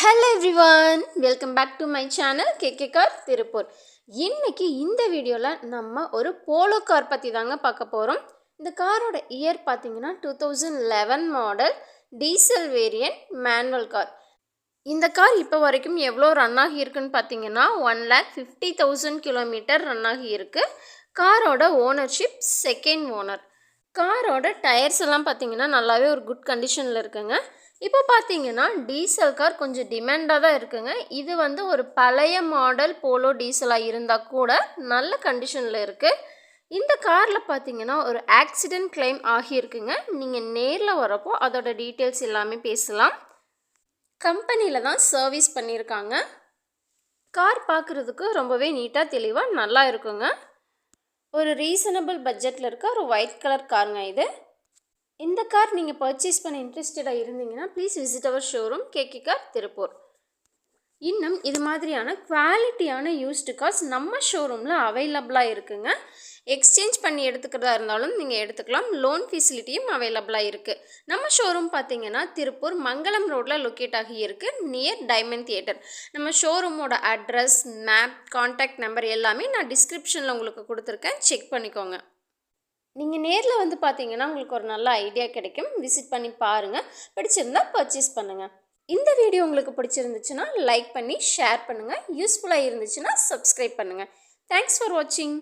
Hello everyone, welcome back to my channel KK Car Tirupur. இன்னைக்கு இந்த வீடியோல நம்ம ஒரு போலோ கார் பத்தி தாங்க பார்க்க போறோம். இந்த காரோட இயர் பாத்தீங்கன்னா 2011 model diesel variant manual car. இந்த கார் இப்போ வரைக்கும் எவ்வளோ ரன் ஆகி இருக்குன்னு பார்த்தீங்கன்னா 1,50,000 கிலோமீட்டர் ரன் ஆகி இருக்கு. காரோட ஓனர்ஷிப் செகண்ட் ஓனர். காரோட டயர்ஸ் எல்லாம் பார்த்தீங்கன்னா நல்லாவே ஒரு குட் கண்டிஷனில் இருக்குங்க. இப்போ பார்த்தீங்கன்னா டீசல் கார் கொஞ்சம் டிமாண்டாக தான் இருக்குங்க. இது ஒரு பழைய மாடல் போலோ டீசலாக இருந்தால் கூட நல்ல கண்டிஷனில் இருக்குது. இந்த காரில் பார்த்தீங்கன்னா ஒரு ஆக்சிடெண்ட் கிளைம் ஆகியிருக்குங்க. நீங்கள் நேரில் வரப்போ அதோட டீட்டெயில்ஸ் எல்லாமே பேசலாம். கம்பெனியில் தான் சர்வீஸ் பண்ணியிருக்காங்க. கார் பார்க்குறதுக்கு ரொம்பவே நீட்டாக தெளிவாக நல்லா இருக்குங்க. ஒரு ரீசனபிள் பட்ஜெட்டில் இருக்க ஒரு ஒயிட் கலர் காருங்க இது. இந்த கார் நீங்கள் பர்ச்சேஸ் பண்ண இன்ட்ரெஸ்டடாக இருந்தீங்கன்னா please visit our showroom KK car Tiruppur. இன்னும் இது மாதிரியான குவாலிட்டியான யூஸ்டு கார்ஸ் நம்ம ஷோரூமில் அவைலபிளாக இருக்குங்க. எக்ஸ்சேஞ்ச் பண்ணி எடுத்துக்கிறதா இருந்தாலும் நீங்கள் எடுத்துக்கலாம். லோன் ஃபெசிலிட்டியும் அவைலபிளாக இருக்குது. நம்ம ஷோரூம் பார்த்தீங்கன்னா திருப்பூர் மங்களம் ரோட்டில் லொக்கேட் ஆகி இருக்குது, நியர் டைமண்ட் தியேட்டர். நம்ம ஷோரூமோட அட்ரஸ், மேப், கான்டாக்ட் நம்பர் எல்லாமே நான் டிஸ்கிரிப்ஷனில் உங்களுக்கு கொடுத்துருக்கேன், செக் பண்ணிக்கோங்க. நீங்கள் நேரில் பார்த்தீங்கன்னா உங்களுக்கு ஒரு நல்ல ஐடியா கிடைக்கும். விசிட் பண்ணி பாருங்கள். பிடிச்சிருந்தா பர்ச்சேஸ் பண்ணுங்கள். இந்த வீடியோ உங்களுக்கு பிடிச்சிருந்துச்சுன்னா லைக் பண்ணி ஷேர் பண்ணுங்கள். யூஸ்ஃபுல்லாக இருந்துச்சுன்னா சப்ஸ்கிரைப் பண்ணுங்கள். தேங்க்ஸ் ஃபார் வாட்சிங்.